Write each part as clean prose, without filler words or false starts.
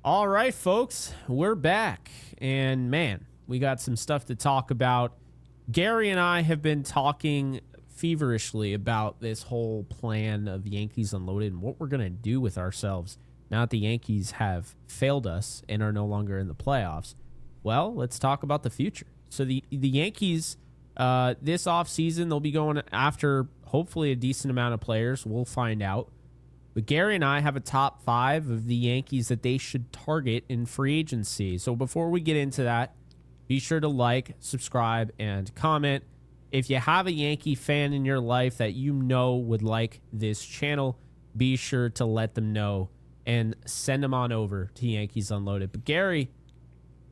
All right, folks, we're back. And man, we got some stuff to talk about. Gary and I have been talking feverishly about this whole plan of Yankees Unloaded and what we're going to do with ourselves now that the Yankees have failed us and are no longer in the playoffs. Well, let's talk about the future. So the Yankees, this offseason, they'll be going after hopefully a decent amount of players. We'll find out. But Gary and I have a top 5 of the Yankees that they should target in free agency. So before we get into that, be sure to like, subscribe, and comment. If you have a Yankee fan in your life that you know would like this channel, be sure to let them know and send them on over to Yankees Unloaded. But Gary,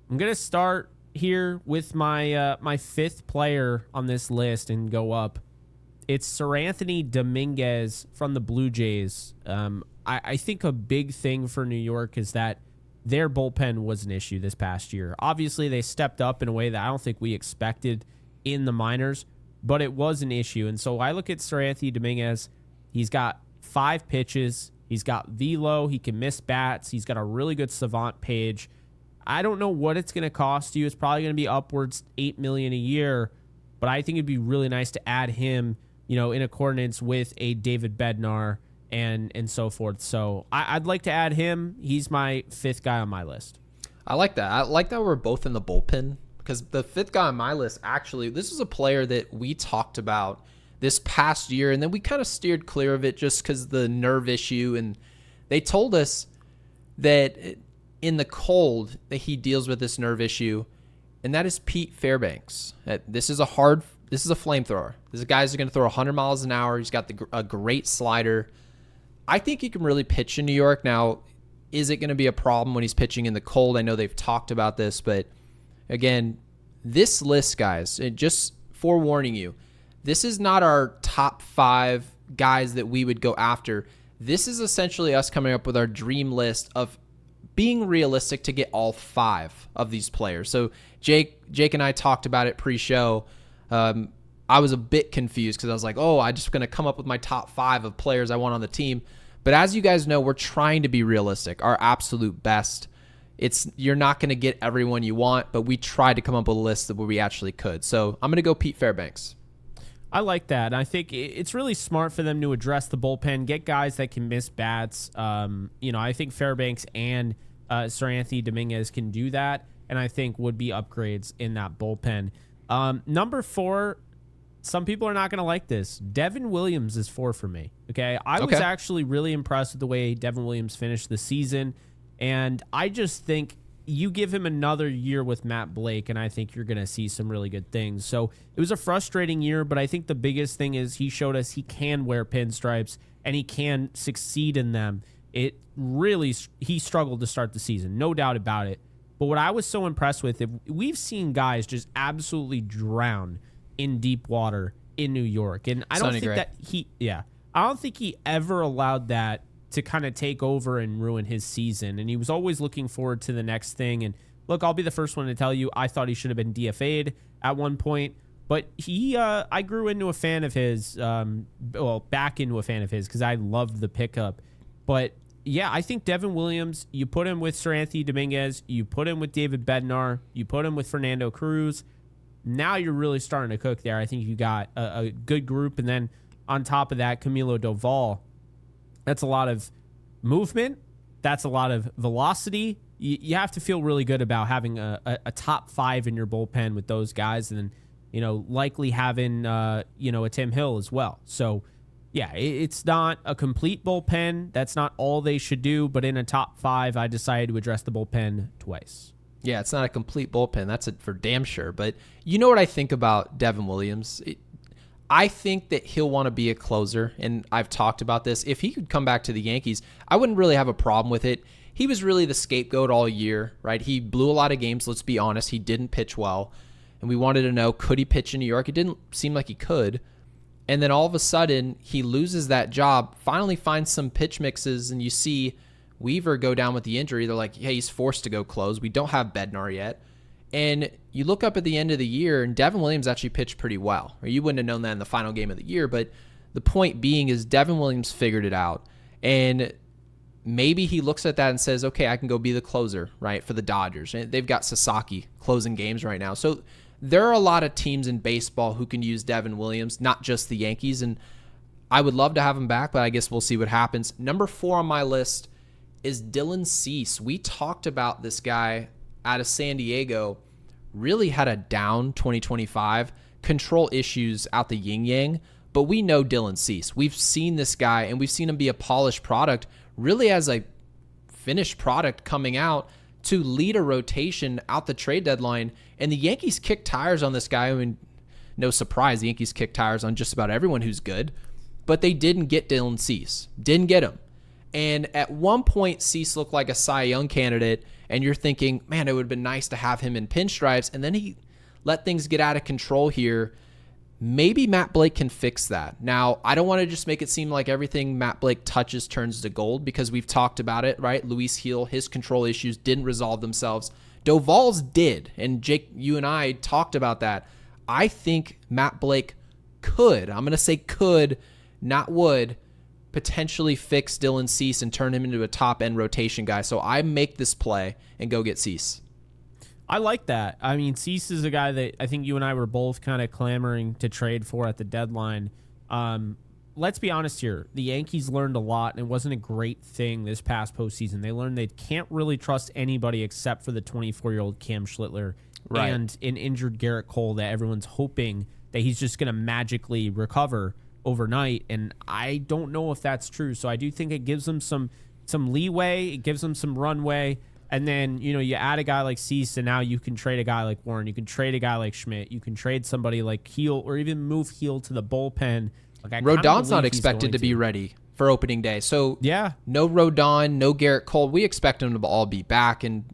I'm going to start here with my fifth player on this list and go up. It's Seranthony Dominguez from the Blue Jays. I think a big thing for New York is that their bullpen was an issue this past year. Obviously, they stepped up in a way that I don't think we expected in the minors, but it was an issue. And so I look at Seranthony Dominguez. He's got 5 pitches. He's got velo. He can miss bats. He's got a really good savant page. I don't know what it's going to cost you. It's probably going to be upwards $8 million a year, but I think it'd be really nice to add him, in accordance with a David Bednar and so forth. So I'd like to add him. He's my 5th guy on my list. I like that. I like that we're both in the bullpen because the 5th guy on my list, actually, this is a player that we talked about this past year, and then we kind of steered clear of it just because the nerve issue. And they told us that in the cold that he deals with this nerve issue, and that is Pete Fairbanks. This is a flamethrower. This is a guy who's going to throw 100 miles an hour. He's got a great slider. I think he can really pitch in New York. Now, is it going to be a problem when he's pitching in the cold? I know they've talked about this, but again, this list, guys, just forewarning you, this is not our top 5 guys that we would go after. This is essentially us coming up with our dream list of being realistic to get all 5 of these players. So Jake and I talked about it pre-show. I was a bit confused because I was like, I'm just going to come up with my top 5 of players I want on the team. But as you guys know, we're trying to be realistic, our absolute best. You're not going to get everyone you want, but we tried to come up with a list where we actually could. So I'm going to go Pete Fairbanks. I like that. I think it's really smart for them to address the bullpen, get guys that can miss bats. I think Fairbanks and Seranthony Dominguez can do that, and I think would be upgrades in that bullpen. Number 4, some people are not going to like this. Devin Williams is 4 for me. Okay. I was actually really impressed with the way Devin Williams finished the season. And I just think you give him another year with Matt Blake, and I think you're going to see some really good things. So it was a frustrating year, but I think the biggest thing is he showed us he can wear pinstripes and he can succeed in them. He struggled to start the season, no doubt about it. But what I was so impressed with, we've seen guys just absolutely drown in deep water in New York. And I don't think that I don't think he ever allowed that to kind of take over and ruin his season. And he was always looking forward to the next thing. And look, I'll be the first one to tell you, I thought he should have been DFA'd at one point. But I grew into a fan of his, back into a fan of his because I loved the pickup. But yeah, I think Devin Williams, you put him with Seranthony Dominguez, you put him with David Bednar, you put him with Fernando Cruz. Now you're really starting to cook there. I think you got a good group. And then on top of that, Camilo Doval. That's a lot of movement. That's a lot of velocity. You have to feel really good about having a top 5 in your bullpen with those guys. And then, likely having, a Tim Hill as well. So, yeah, it's not a complete bullpen. That's not all they should do. But in a top 5, I decided to address the bullpen twice. Yeah, it's not a complete bullpen. That's it for damn sure. But you know what I think about Devin Williams? I think that he'll want to be a closer, and I've talked about this. If he could come back to the Yankees, I wouldn't really have a problem with it. He was really the scapegoat all year, right? He blew a lot of games, let's be honest. He didn't pitch well, and we wanted to know, could he pitch in New York? It didn't seem like he could. And then all of a sudden, he loses that job, finally finds some pitch mixes, and you see Weaver go down with the injury. They're like, hey, he's forced to go close. We don't have Bednar yet. And you look up at the end of the year, and Devin Williams actually pitched pretty well. Or you wouldn't have known that in the final game of the year, but the point being is Devin Williams figured it out. And maybe he looks at that and says, okay, I can go be the closer, right, for the Dodgers. And they've got Sasaki closing games right now. So there are a lot of teams in baseball who can use Devin Williams, not just the Yankees. And I would love to have him back, but I guess we'll see what happens. Number 4 on my list is Dylan Cease. We talked about this guy out of San Diego, really had a down 2025, control issues out the yin-yang, but we know Dylan Cease. We've seen this guy, and we've seen him be a polished product, really as a finished product coming out to lead a rotation out the trade deadline. And the Yankees kicked tires on this guy. I mean, no surprise, the Yankees kicked tires on just about everyone who's good, but they didn't get Dylan Cease. Didn't get him. And at one point, Cease looked like a Cy Young candidate, and you're thinking, man, it would have been nice to have him in pinstripes. And then he let things get out of control here. Maybe Matt Blake can fix that. Now, I don't want to just make it seem like everything Matt Blake touches turns to gold, because we've talked about it, right? Luis Gil, his control issues didn't resolve themselves. Doval's did, and Jake, you and I talked about that. I think Matt Blake could, I'm going to say could, not would, potentially fix Dylan Cease and turn him into a top-end rotation guy. So I make this play and go get Cease. I like that. I mean, Cease is a guy that I think you and I were both kind of clamoring to trade for at the deadline. Let's be honest here. The Yankees learned a lot, and it wasn't a great thing this past postseason. They learned they can't really trust anybody except for the 24-year-old Cam Schlittler and an injured Garrett Cole that everyone's hoping that he's just going to magically recover overnight. And I don't know if that's true. So I do think it gives them some leeway. It gives them some runway. And then, you add a guy like Cease, and now you can trade a guy like Warren. You can trade a guy like Schmidt. You can trade somebody like Heel, or even move Heel to the bullpen. Like, Rodon's not expected to be ready for opening day. So, yeah, no Rodon, no Garrett Cole. We expect them to all be back and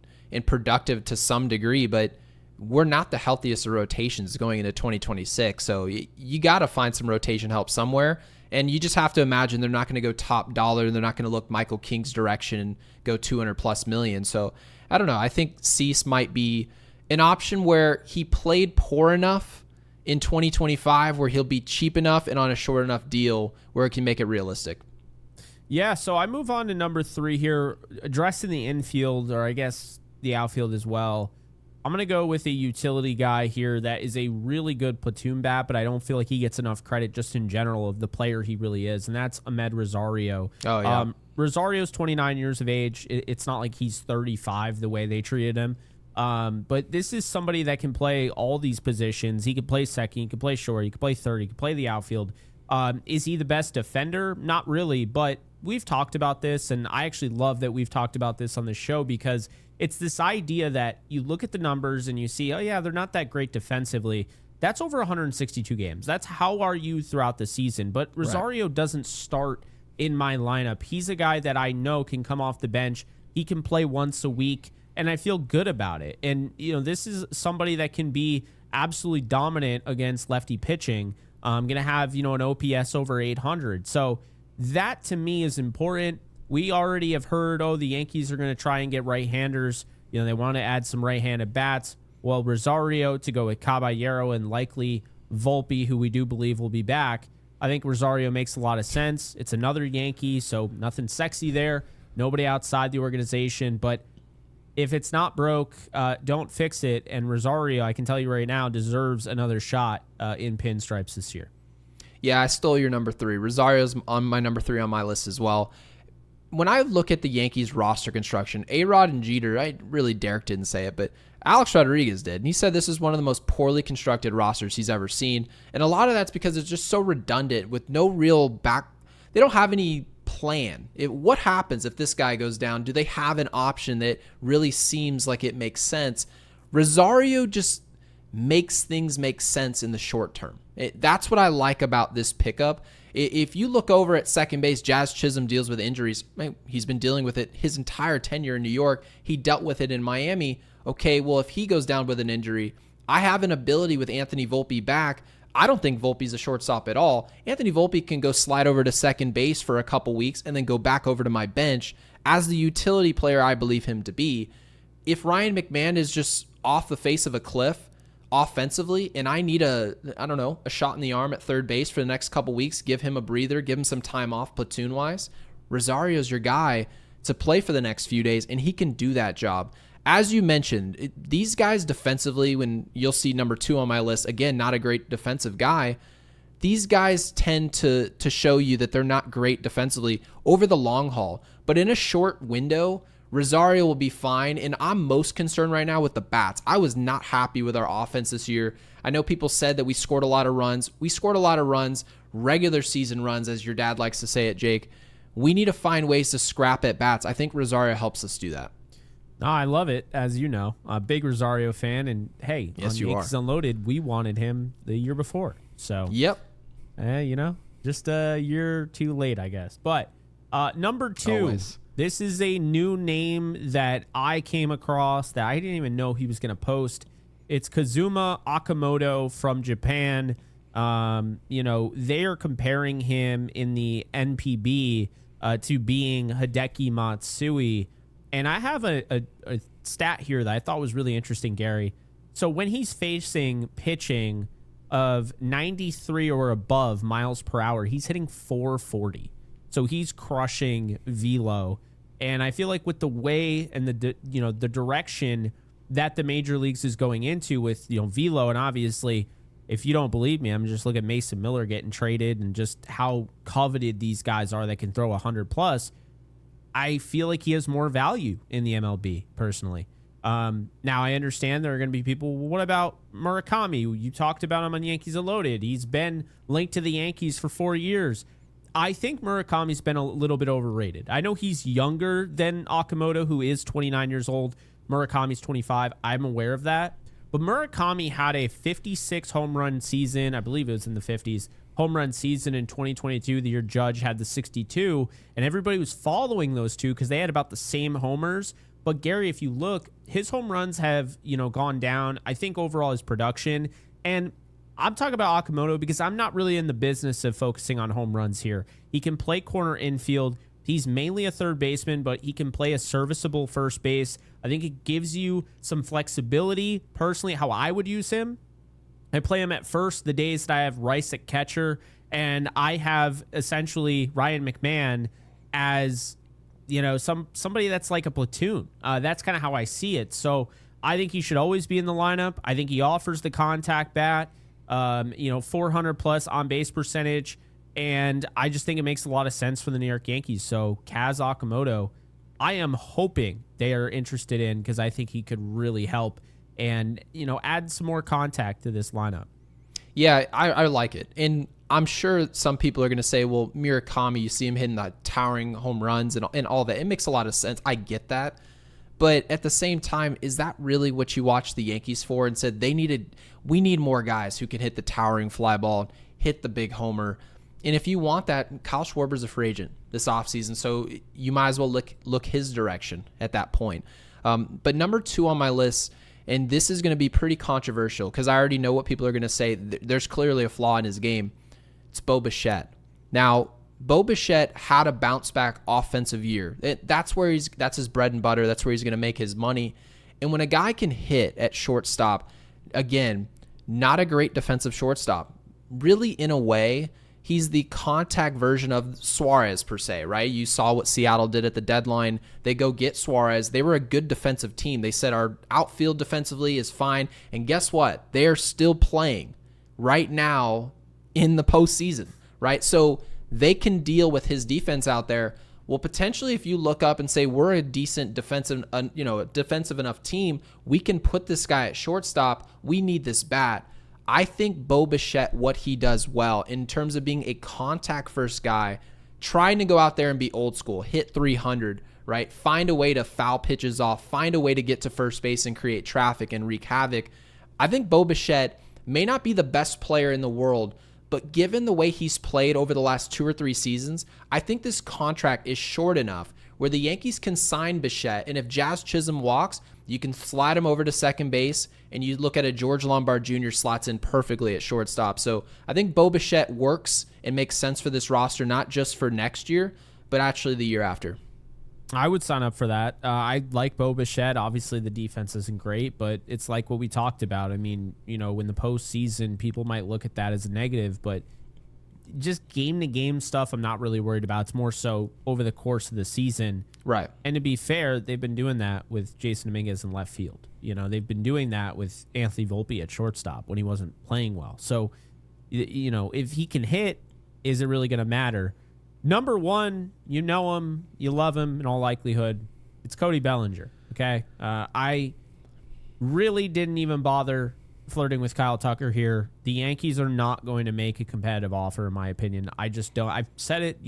productive to some degree, but we're not the healthiest of rotations going into 2026. So you got to find some rotation help somewhere. And you just have to imagine they're not going to go top dollar. They're not going to look Michael King's direction and go 200+ million. So I don't know. I think Cease might be an option where he played poor enough in 2025 where he'll be cheap enough and on a short enough deal where it can make it realistic. Yeah, so I move on to number 3 here, addressing the infield, or I guess the outfield as well. I'm going to go with a utility guy here that is a really good platoon bat, but I don't feel like he gets enough credit just in general of the player he really is, and that's Ahmed Rosario. Oh, yeah. Rosario's 29 years of age. It's not like he's 35 the way they treated him. But this is somebody that can play all these positions. He can play second, he can play short, he can play third, he can play the outfield. Is he the best defender? Not really, but we've talked about this, and I actually love that we've talked about this on the show, because it's this idea that you look at the numbers and you see, oh yeah, they're not that great defensively. That's over 162 games. That's how are you throughout the season. But Rosario doesn't start in my lineup. He's a guy that I know can come off the bench. He can play once a week, and I feel good about it. And, this is somebody that can be absolutely dominant against lefty pitching. I'm going to have, an OPS over 800. So that to me is important. We already have heard, the Yankees are going to try and get right-handers. They want to add some right-handed bats. Well, Rosario to go with Caballero and likely Volpe, who we do believe will be back. I think Rosario makes a lot of sense. It's another Yankee, so nothing sexy there. Nobody outside the organization. But if it's not broke, don't fix it. And Rosario, I can tell you right now, deserves another shot in pinstripes this year. Yeah, I stole your number 3. Rosario's on my number 3 on my list as well. When I look at the Yankees roster construction, A-Rod and Jeter, Derek didn't say it, but Alex Rodriguez did. And he said this is one of the most poorly constructed rosters he's ever seen. And a lot of that's because it's just so redundant with no real back. They don't have any plan. What happens if this guy goes down? Do they have an option that really seems like it makes sense? Rosario just makes things make sense in the short term. That's what I like about this pickup. If you look over at second base, Jazz Chisholm deals with injuries. He's been dealing with it his entire tenure in New York. He dealt with it in Miami. Okay, well, if he goes down with an injury, I have an ability with Anthony Volpe back. I don't think Volpe's a shortstop at all. Anthony Volpe can go slide over to second base for a couple weeks and then go back over to my bench as the utility player I believe him to be. If Ryan McMahon is just off the face of a cliff offensively, and I need a shot in the arm at third base for the next couple weeks, give him a breather, give him some time off platoon-wise, Rosario's your guy to play for the next few days, and he can do that job. As you mentioned, these guys defensively, when you'll see number 2 on my list, again, not a great defensive guy, these guys tend to show you that they're not great defensively over the long haul. But in a short window, Rosario will be fine, and I'm most concerned right now with the bats. I was not happy with our offense this year. I know people said that we scored a lot of runs. We scored a lot of runs, regular season runs, as your dad likes to say it, Jake. We need to find ways to scrap at bats. I think Rosario helps us do that. No, I love it, as you know. A big Rosario fan, and hey, yes, on Yankees Unloaded, we wanted him the year before. So, yep. Just a year too late, I guess. But number 2, Always. This is a new name that I came across that I didn't even know he was going to post. It's Kazuma Okamoto from Japan. They are comparing him in the NPB to being Hideki Matsui. And I have a stat here that I thought was really interesting, Gary. So when he's facing pitching of 93 or above miles per hour, he's hitting 440. So he's crushing velo. And I feel like with the way and the direction that the major leagues is going into with, velo, and obviously, if you don't believe me, I'm just look at Mason Miller getting traded and just how coveted these guys are that can throw 100 plus. I feel like he has more value in the MLB personally. Now I understand there are going to be people. Well, what about Murakami? You talked about him on Yankees Unloaded. He's been linked to the Yankees for 4 years. I think Murakami's been a little bit overrated. I know he's younger than Okamoto, who is 29 years old. Murakami's 25. I'm aware of that. But Murakami had a 56 home run season. I believe it was in the 50s. Home run season in 2022. The year Judge had the 62. And everybody was following those two because they had about the same homers. But Gary, if you look, his home runs have, gone down. I think overall his production. And I'm talking about Okamoto because I'm not really in the business of focusing on home runs here. He can play corner infield. He's mainly a third baseman, but he can play a serviceable first base. I think it gives you some flexibility. Personally, how I would use him, I play him at first the days that I have Rice at catcher, and I have essentially Ryan McMahon as, somebody that's like a platoon. That's kind of how I see it. So I think he should always be in the lineup. I think he offers the contact bat. 400 plus on base percentage. And I just think it makes a lot of sense for the New York Yankees. So Kaz Okamoto, I am hoping they are interested in because I think he could really help and, add some more contact to this lineup. Yeah, I like it. And I'm sure some people are going to say, well, Murakami, you see him hitting the towering home runs and all that. It makes a lot of sense. I get that. But at the same time, is that really what you watched the Yankees for and said we need more guys who can hit the towering fly ball, hit the big homer? And if you want that, Kyle Schwarber's a free agent this offseason, so you might as well look his direction at that point. But number 2 on my list, and this is going to be pretty controversial because I already know what people are going to say. There's clearly a flaw in his game. It's Bo Bichette. Now, Bo Bichette had a bounce back offensive year. That's his bread and butter. That's where he's going to make his money. And when a guy can hit at shortstop, again, not a great defensive shortstop. Really, in a way, he's the contact version of Suarez per se, right? You saw what Seattle did at the deadline. They go get Suarez. They were a good defensive team. They said our outfield defensively is fine. And guess what? They are still playing right now in the postseason, right? So they can deal with his defense out there. Well, potentially, if you look up and say we're a decent defensive enough team, we can put this guy at shortstop. We need this bat. I think Bo Bichette, what he does well in terms of being a contact first guy, trying to go out there and be old school, hit 300, right? Find a way to foul pitches off, find a way to get to first base and create traffic and wreak havoc. I think Bo Bichette may not be the best player in the world, but given the way he's played over the last 2 or 3 seasons, I think this contract is short enough where the Yankees can sign Bichette, and if Jazz Chisholm walks, you can slide him over to second base, and you look at a George Lombard Jr. slots in perfectly at shortstop. So I think Bo Bichette works and makes sense for this roster, not just for next year, but actually the year after. I would sign up for that. I like Bo Bichette. Obviously, the defense isn't great, but it's like what we talked about. I mean, in the postseason, people might look at that as a negative, but just game-to-game stuff I'm not really worried about. It's more so over the course of the season. Right. And to be fair, they've been doing that with Jason Dominguez in left field. They've been doing that with Anthony Volpe at shortstop when he wasn't playing well. So, if he can hit, is it really going to matter? Number one, you know him, you love him in all likelihood. It's Cody Bellinger, okay? I really didn't even bother flirting with Kyle Tucker here. The Yankees are not going to make a competitive offer, in my opinion. I just don't. I've said it,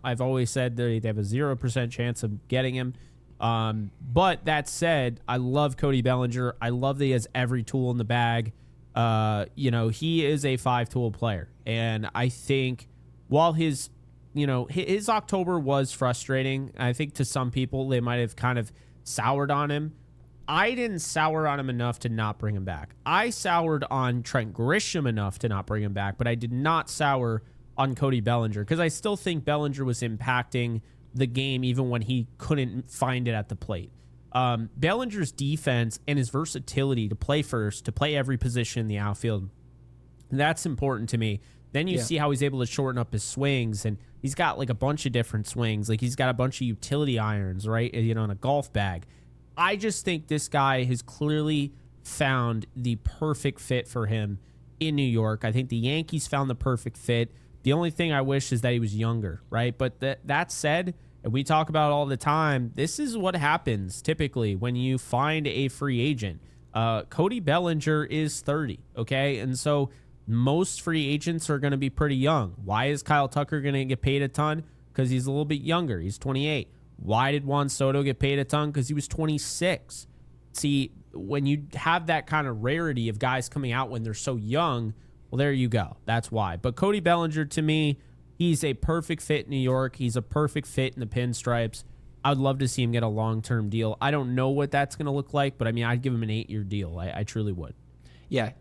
I've always said they have a 0% chance of getting him. But that said, I love Cody Bellinger. I love that he has every tool in the bag. He is a 5-tool player. And I think while his October was frustrating, I think to some people they might have kind of soured on him. I didn't sour on him enough to not bring him back. I soured on Trent Grisham enough to not bring him back, but I did not sour on Cody Bellinger because I still think Bellinger was impacting the game even when he couldn't find it at the plate. Bellinger's defense and his versatility to play first, to play every position in the outfield, that's important to me. Then you see how he's able to shorten up his swings, and he's got like a bunch of different swings. Like he's got a bunch of utility irons, right? In a golf bag. I just think this guy has clearly found the perfect fit for him in New York. I think the Yankees found the perfect fit. The only thing I wish is that he was younger, right? But that said, and we talk about it all the time, this is what happens typically when you find a free agent. Cody Bellinger is 30, okay? And so most free agents are going to be pretty young. Why is Kyle Tucker going to get paid a ton? Because he's a little bit younger. He's 28. Why did Juan Soto get paid a ton? Because he was 26. See, when you have that kind of rarity of guys coming out when they're so young, well, there you go. That's why. But Cody Bellinger, to me, he's a perfect fit in New York. He's a perfect fit in the pinstripes. I'd love to see him get a long-term deal. I don't know what that's going to look like, but, I'd give him an 8-year deal. I truly would. Yeah.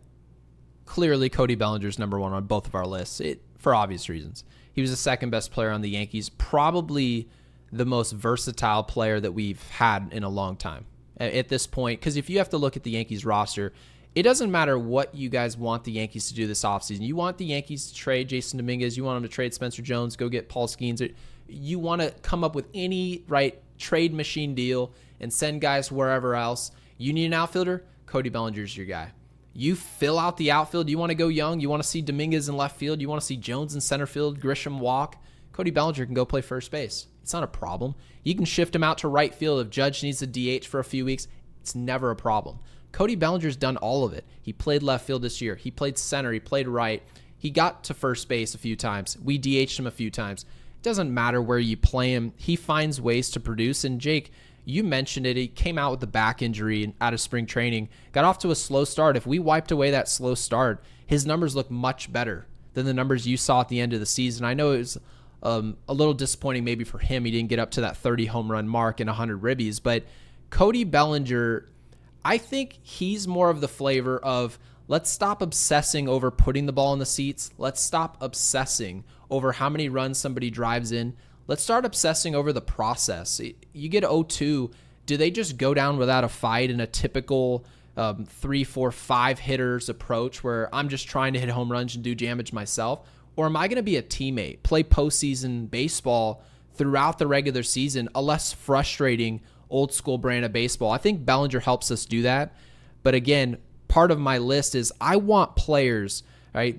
Clearly, Cody Bellinger's number one on both of our lists for obvious reasons. He was the second best player on the Yankees, probably the most versatile player that we've had in a long time at this point. Because if you have to look at the Yankees roster, it doesn't matter what you guys want the Yankees to do this offseason. You want the Yankees to trade Jason Dominguez. You want them to trade Spencer Jones, go get Paul Skeens. You want to come up with any trade machine deal and send guys wherever else. You need an outfielder? Cody Bellinger's your guy. You fill out the outfield. You want to go young. You want to see Dominguez in left field. You want to see Jones in center field, Grisham walk. Cody Bellinger can go play first base. It's not a problem. You can shift him out to right field if Judge needs a DH for a few weeks. It's never a problem. Cody Bellinger's done all of it. He played left field this year. He played center. He played right. He got to first base a few times. We DH'd him a few times. It doesn't matter where you play him. He finds ways to produce. And Jake, you mentioned it. He came out with the back injury out of spring training. Got off to a slow start. If we wiped away that slow start, his numbers look much better than the numbers you saw at the end of the season. I know it was a little disappointing maybe for him. He didn't get up to that 30 home run mark and 100 ribbies. But Cody Bellinger, I think he's more of the flavor of let's stop obsessing over putting the ball in the seats. Let's stop obsessing over how many runs somebody drives in. Let's start obsessing over the process. You get 0-2. Do they just go down without a fight in a typical 3, 4, 5 hitters approach where I'm just trying to hit home runs and do damage myself? Or am I going to be a teammate, play postseason baseball throughout the regular season, a less frustrating old school brand of baseball? I think Bellinger helps us do that. But again, part of my list is I want players, right?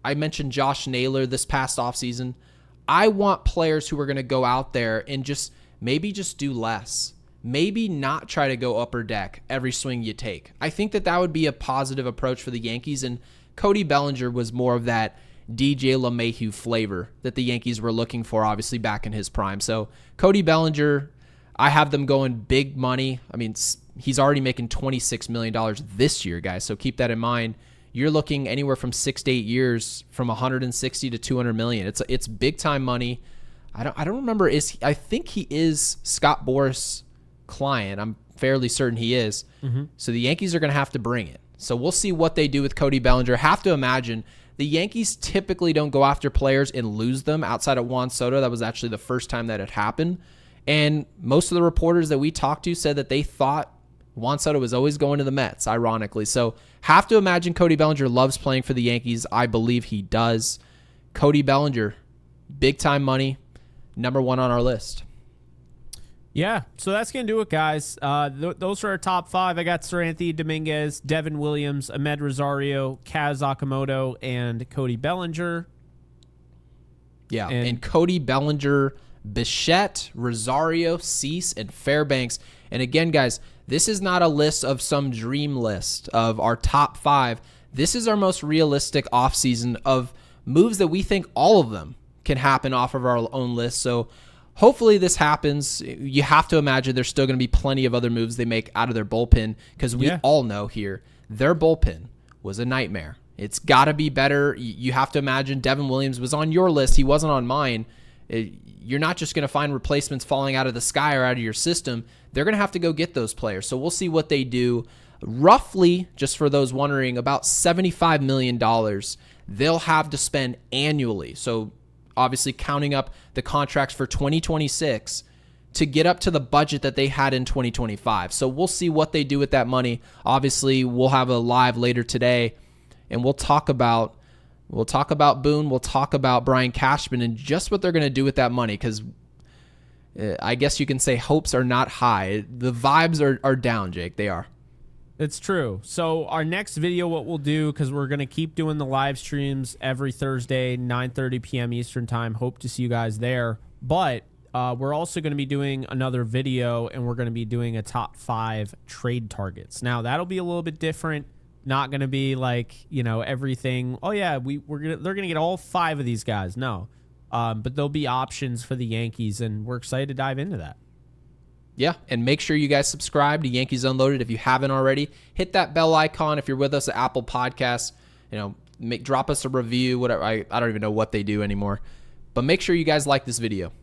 I mentioned Josh Naylor this past offseason. I want players who are going to go out there and maybe just do less. Maybe not try to go upper deck every swing you take. I think that would be a positive approach for the Yankees. And Cody Bellinger was more of that DJ LeMahieu flavor that the Yankees were looking for, obviously, back in his prime. So Cody Bellinger, I have them going big money. He's already making $26 million this year, guys. So keep that in mind. You're looking anywhere from 6 to 8 years, from 160 to 200 million. It's big time money. I don't remember. I think he is Scott Boras' client. I'm fairly certain he is. Mm-hmm. So the Yankees are going to have to bring it. So we'll see what they do with Cody Bellinger. Have to imagine the Yankees typically don't go after players and lose them outside of Juan Soto. That was actually the first time that had happened. And most of the reporters that we talked to said that they thought Juan Soto was always going to the Mets, ironically. So have to imagine Cody Bellinger loves playing for the Yankees. I believe he does. Cody Bellinger, big time money, number 1 on our list. Yeah, so that's going to do it, guys. Those are our top 5. I got Seranthony Dominguez, Devin Williams, Ahmed Rosario, Kaz Okamoto, and Cody Bellinger. Yeah, and Cody Bellinger, Bichette, Rosario, Cease, and Fairbanks. And again, guys, this is not a list of some dream list of our top 5. This is our most realistic offseason of moves that we think all of them can happen off of our own list. So hopefully this happens. You have to imagine there's still going to be plenty of other moves they make out of their bullpen, because we all know here their bullpen was a nightmare. It's got to be better. You have to imagine Devin Williams was on your list. He wasn't on mine. You're not just going to find replacements falling out of the sky or out of your system. They're going to have to go get those players. So we'll see what they do. Roughly, just for those wondering, about $75 million they'll have to spend annually. So obviously counting up the contracts for 2026 to get up to the budget that they had in 2025. So we'll see what they do with that money. Obviously, we'll have a live later today, and we'll talk about Boone, we'll talk about Brian Cashman and just what they're going to do with that money, because I guess you can say hopes are not high. The vibes are down, Jake. They are. It's true. So our next video, what we'll do, because we're going to keep doing the live streams every Thursday, 9:30 p.m. Eastern time. Hope to see you guys there. But we're also going to be doing another video, and we're going to be doing a top 5 trade targets. Now, that'll be a little bit different. Not going to be like, everything. Oh, yeah, they're going to get all 5 of these guys. No. But there'll be options for the Yankees, and we're excited to dive into that. Yeah, and make sure you guys subscribe to Yankees Unloaded if you haven't already. Hit that bell icon if you're with us at Apple Podcasts. Drop us a review, whatever. I don't even know what they do anymore. But make sure you guys like this video.